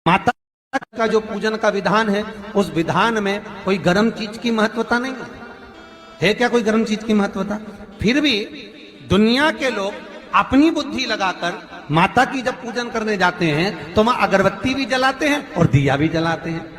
माता का जो पूजन का विधान है, उस विधान में कोई गर्म चीज की महत्वता नहीं है क्या? कोई गर्म चीज की महत्वता? फिर भी दुनिया के लोग अपनी बुद्धि लगाकर माता की जब पूजन करने जाते हैं तो वहां अगरबत्ती भी जलाते हैं और दिया भी जलाते हैं।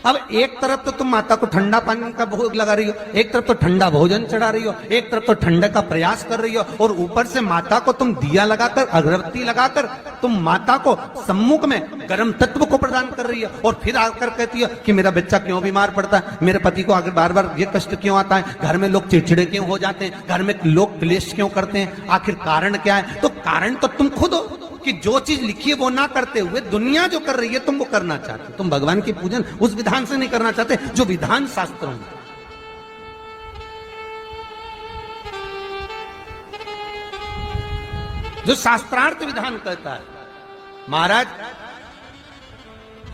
अब एक तरफ तो तुम माता को ठंडा पानी का भोग लगा रही हो, एक तरफ तो ठंडा भोजन चढ़ा रही हो, एक तरफ तो ठंडे का प्रयास कर रही हो, और ऊपर से माता को तुम दिया लगाकर अगरबत्ती लगाकर तुम माता को सम्मुख में गर्म तत्व को प्रदान कर रही हो। और फिर आकर कहती हो कि मेरा बच्चा क्यों बीमार पड़ता है, मेरे पति को आगे बार बार ये कष्ट क्यों आता है, घर में लोग चिड़चिड़े क्यों हो जाते हैं, घर में लोग क्लेश क्यों करते हैं, आखिर कारण क्या है? तो कारण तो तुम खुद हो कि जो चीज लिखी है वो ना करते हुए दुनिया जो कर रही है तुम वो करना चाहते हो। तुम भगवान की पूजन उस विधान से नहीं करना चाहते जो विधान शास्त्रों में। जो शास्त्रार्थ विधान कहता है। महाराज,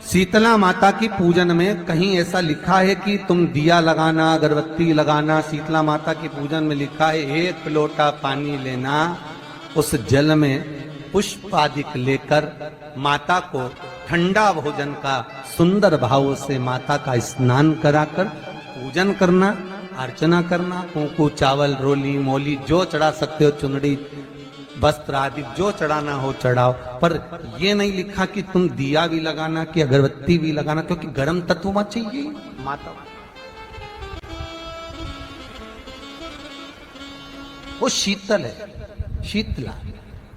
शीतला माता की पूजन में कहीं ऐसा लिखा है कि तुम दिया लगाना, अगरबत्ती लगाना? शीतला माता की पूजन में लिखा है एक लोटा पानी लेना, उस जल में पुष्प आदि लेकर माता को ठंडा भोजन का सुंदर भाव से माता का स्नान कराकर पूजन करना, अर्चना करना, कुंकू चावल रोली मोली जो चढ़ा सकते हो, चुनड़ी वस्त्र आदि जो चढ़ाना हो चढ़ाओ। पर यह नहीं लिखा कि तुम दिया भी लगाना कि अगरबत्ती भी लगाना, क्योंकि गर्म तत्व वहां चाहिए माता। वो शीतल है, शीतला।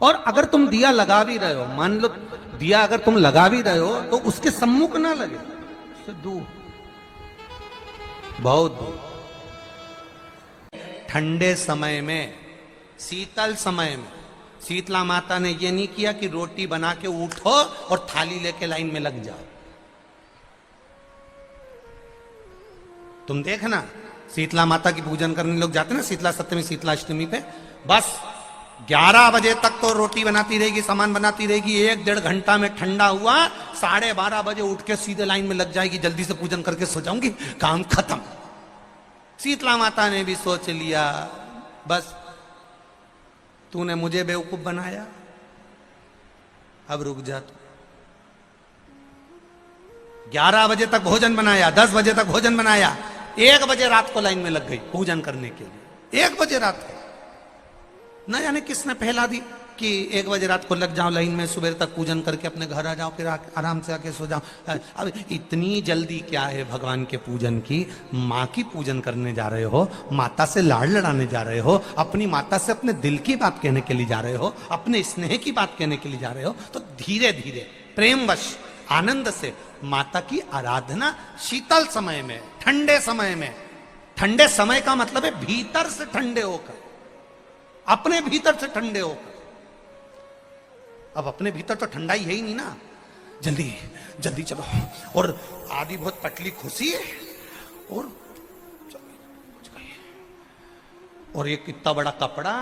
और अगर तुम दिया लगा भी रहे हो, मान लो दिया अगर तुम लगा भी रहे हो तो उसके सम्मुख ना लगे, उससे दूर, बहुत दूर। ठंडे समय में, शीतल समय में शीतला माता ने यह नहीं किया कि रोटी बना के उठो और थाली लेके लाइन में लग जाओ। तुम देखना, शीतला माता की पूजन करने लोग जाते ना शीतला सप्तमी, शीतला अष्टमी पे, बस 11 बजे तक तो रोटी बनाती रहेगी, सामान बनाती रहेगी। 1-1.5 घंटा में ठंडा हुआ, 12:30 बजे उठ के सीधे लाइन में लग जाएगी, जल्दी से पूजन करके सो जाऊंगी, काम खत्म। शीतला माता ने भी सोच लिया, बस तूने मुझे बेवकूफ बनाया, अब रुक जा तू। 11 बजे तक भोजन बनाया, 10 बजे तक भोजन बनाया, 1 बजे रात को लाइन में लग गई पूजन करने के लिए। 1 बजे रात को न जाने किसने पहला दी कि 1 बजे रात को लग जाओ लाइन में, सुबह तक पूजन करके अपने घर आ जाओ, फिर आराम से आके सो जाओ। अब इतनी जल्दी क्या है भगवान के पूजन की? माँ की पूजन करने जा रहे हो, माता से लाड़ लड़ाने जा रहे हो, अपनी माता से अपने दिल की बात कहने के लिए जा रहे हो, अपने स्नेह की बात कहने के लिए जा रहे हो, तो धीरे धीरे प्रेमवश आनंद से माता की आराधना शीतल समय में, ठंडे समय में। ठंडे समय का मतलब है भीतर से ठंडे होकर, अपने भीतर से ठंडे होकर। अब अपने भीतर तो ठंडाई है ही नहीं ना, जल्दी जल्दी चलो, और आदि बहुत पतली खुशी है, और ये कितना बड़ा कपड़ा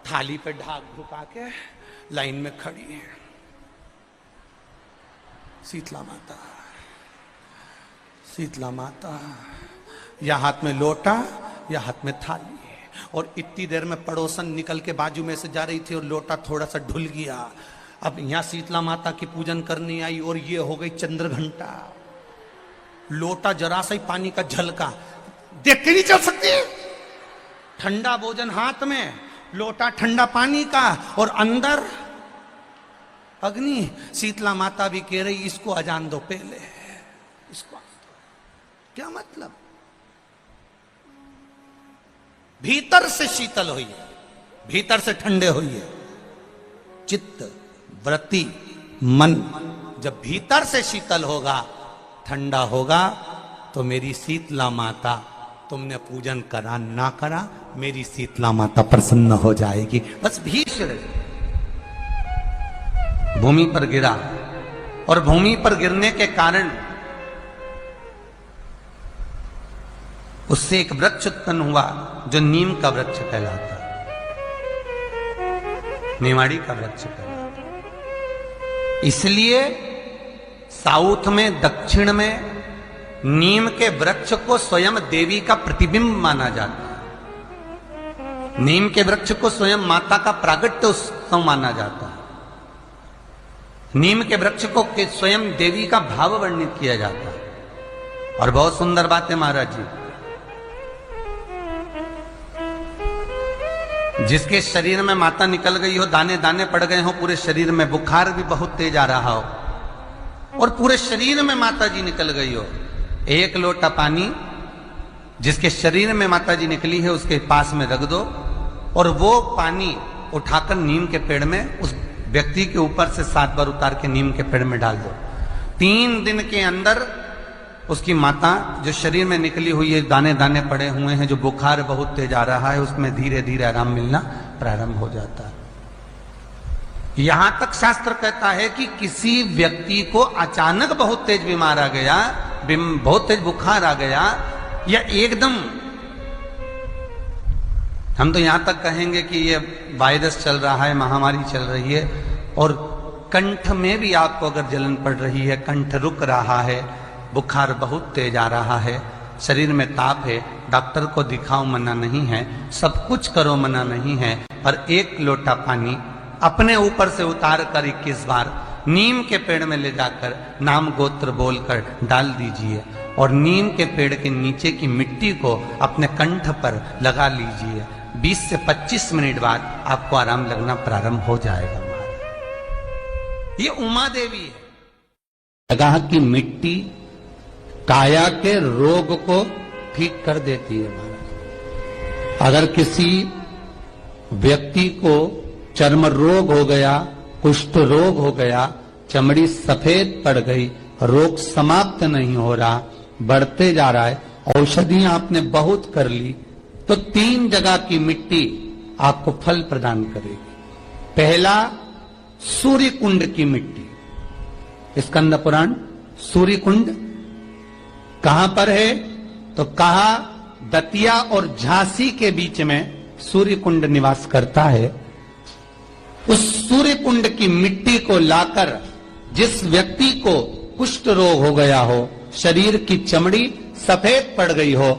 थाली पे ढाक ढुका के लाइन में खड़ी है शीतला माता। शीतला माता, या हाथ में लोटा या हाथ में थाली, और इतनी देर में पड़ोसन निकल के बाजू में से जा रही थी और लोटा थोड़ा सा ढुल गया। अब यहां शीतला माता की पूजन करनी आई और ये हो गई चंद्र घंटा। लोटा जरा सा ही पानी का झलका, देख के नहीं चल सकती। ठंडा भोजन हाथ में, लोटा ठंडा पानी का, और अंदर अग्नि। शीतला माता भी कह रही इसको अजान दो पहले, इसको क्या मतलब? भीतर से शीतल होइए, भीतर से ठंडे होइए। चित्त, वृत्ति, मन जब भीतर से शीतल होगा, ठंडा होगा, तो मेरी शीतला माता, तुमने पूजन करा ना करा, मेरी शीतला माता प्रसन्न हो जाएगी। बस भीष्म भूमि पर गिरा, और भूमि पर गिरने के कारण उससे एक वृक्ष उत्पन्न हुआ जो नीम का वृक्ष कहलाता, नेवाड़ी का वृक्ष कहलाता। इसलिए साउथ में, दक्षिण में नीम के वृक्ष को स्वयं देवी का प्रतिबिंब माना जाता है। नीम के वृक्ष को स्वयं माता का प्रागट्य उत्सव माना जाता है। नीम के वृक्ष को कि स्वयं देवी का भाव वर्णित किया जाता है। और बहुत सुंदर बात है महाराज जी, जिसके शरीर में माता निकल गई हो, दाने दाने पड़ गए हो पूरे शरीर में, बुखार भी बहुत तेज आ रहा हो और पूरे शरीर में माता जी निकल गई हो, एक लोटा पानी जिसके शरीर में माता जी निकली है उसके पास में रख दो और वो पानी उठाकर नीम के पेड़ में उस व्यक्ति के ऊपर से 7 बार उतार के नीम के पेड़ में डाल दो। 3 दिन के अंदर उसकी माता जो शरीर में निकली हुई है, दाने दाने पड़े हुए हैं, जो बुखार बहुत तेज आ रहा है, उसमें धीरे धीरे आराम मिलना प्रारंभ हो जाता है। यहां तक शास्त्र कहता है कि किसी व्यक्ति को अचानक बहुत तेज बीमार आ गया, बहुत तेज बुखार आ गया, या एकदम, हम तो यहां तक कहेंगे कि ये वायरस चल रहा है, महामारी चल रही है और कंठ में भी आपको अगर जलन पड़ रही है, कंठ रुक रहा है, बुखार बहुत तेज आ रहा है, शरीर में ताप है, डॉक्टर को दिखाओ मना नहीं है, सब कुछ करो मना नहीं है, पर 1 लोटा पानी अपने ऊपर से उतार कर 21 बार नीम के पेड़ में ले जाकर नाम गोत्र बोलकर डाल दीजिए और नीम के पेड़ के नीचे की मिट्टी को अपने कंठ पर लगा लीजिए। 20 से 25 मिनट बाद आपको आराम लगना प्रारंभ हो जाएगा। ये उमा देवी है। जगह की मिट्टी काया के रोग को ठीक कर देती है महाराज। अगर किसी व्यक्ति को चर्म रोग हो गया, कुष्ठ रोग हो गया, चमड़ी सफेद पड़ गई, रोग समाप्त नहीं हो रहा, बढ़ते जा रहा है, औषधियां आपने बहुत कर ली, तो 3 जगह की मिट्टी आपको फल प्रदान करेगी। पहला, सूर्य कुंड की मिट्टी। स्कंद पुराण सूर्य कुंड कहां पर है? तो कहा दतिया और झांसी के बीच में सूर्य कुंड निवास करता है। उस सूर्य कुंड की मिट्टी को लाकर जिस व्यक्ति को कुष्ठ रोग हो गया हो, शरीर की चमड़ी सफेद पड़ गई हो,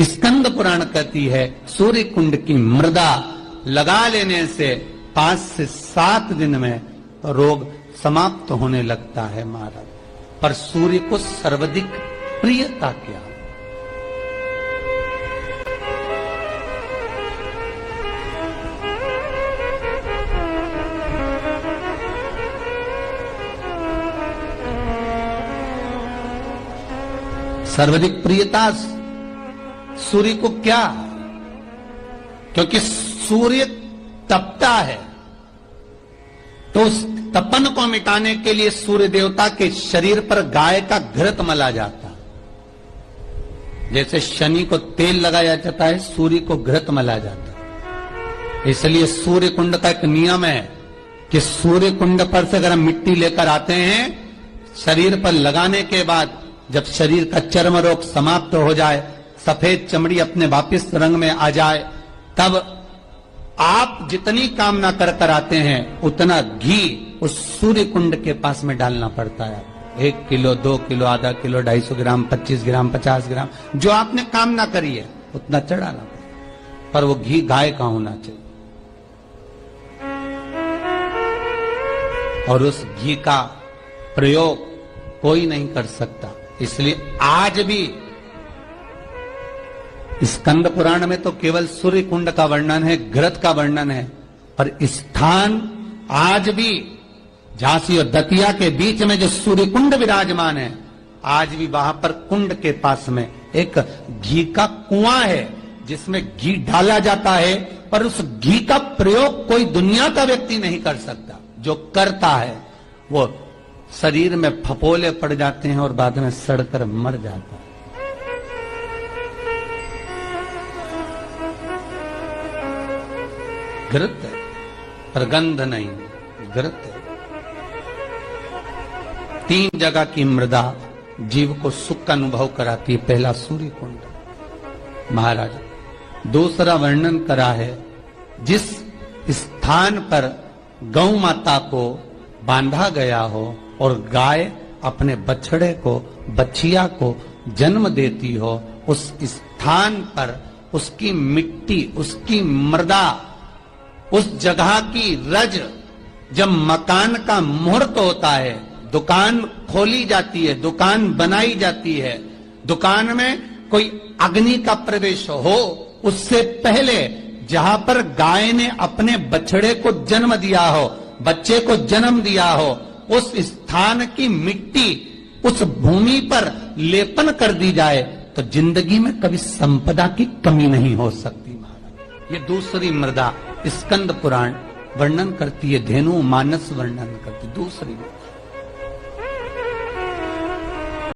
स्कंद पुराण कहती है सूर्य कुंड की मृदा लगा लेने से 5 से 7 दिन में रोग समाप्त होने लगता है महाराज। पर सूर्य को सर्वाधिक प्रियता क्या? सर्वाधिक प्रियता सूर्य को क्या? क्योंकि सूर्य तपता है, तो उस तपन को मिटाने के लिए सूर्य देवता के शरीर पर गाय का घृत मला जाता। जैसे शनि को तेल लगाया जाता है, सूर्य को घृत मला जाता। इसलिए सूर्य कुंड का एक नियम है कि सूर्य कुंड पर से अगर हम मिट्टी लेकर आते हैं, शरीर पर लगाने के बाद जब शरीर का चर्म रोग समाप्त हो जाए, सफेद चमड़ी अपने वापिस रंग में आ जाए, तब आप जितनी कामना कर कर आते हैं उतना घी उस सूर्य कुंड के पास में डालना पड़ता है। 1 किलो, 2 किलो, आधा किलो, 250 ग्राम, 25 ग्राम, 50 ग्राम, जो आपने कामना करी है उतना चढ़ाना पड़ता। पर वो घी गाय का होना चाहिए और उस घी का प्रयोग कोई नहीं कर सकता। इसलिए आज भी स्कंद पुराण में तो केवल सूर्य कुंड का वर्णन है, घृत का वर्णन है, पर स्थान आज भी झांसी और दतिया के बीच में जो सूर्य कुंड विराजमान है, आज भी वहां पर कुंड के पास में एक घी का कुआं है जिसमें घी डाला जाता है, पर उस घी का प्रयोग कोई दुनिया का व्यक्ति नहीं कर सकता। जो करता है वो शरीर में फपोले पड़ जाते हैं और बाद में सड़कर मर जाता है। घृत है, पर गंध नहीं, घृत है। 3 जगह की मृदा जीव को सुख का अनुभव कराती है। पहला सूर्य कुंड महाराज। दूसरा वर्णन करा है, जिस स्थान पर गौ माता को बांधा गया हो और गाय अपने बछड़े को, बछिया को जन्म देती हो, उस स्थान पर उसकी मिट्टी, उसकी मृदा, उस जगह की रज जब मकान का मुहूर्त होता है, दुकान खोली जाती है, दुकान बनाई जाती है, दुकान में कोई अग्नि का प्रवेश हो, उससे पहले जहां पर गाय ने अपने बछड़े को जन्म दिया हो, बच्चे को जन्म दिया हो, उस स्थान की मिट्टी उस भूमि पर लेपन कर दी जाए तो जिंदगी में कभी संपदा की कमी नहीं हो सकती महाराज। ये दूसरी मृदा स्कंद पुराण वर्णन करती है, धेनु मानस वर्णन करती दूसरी मृदा।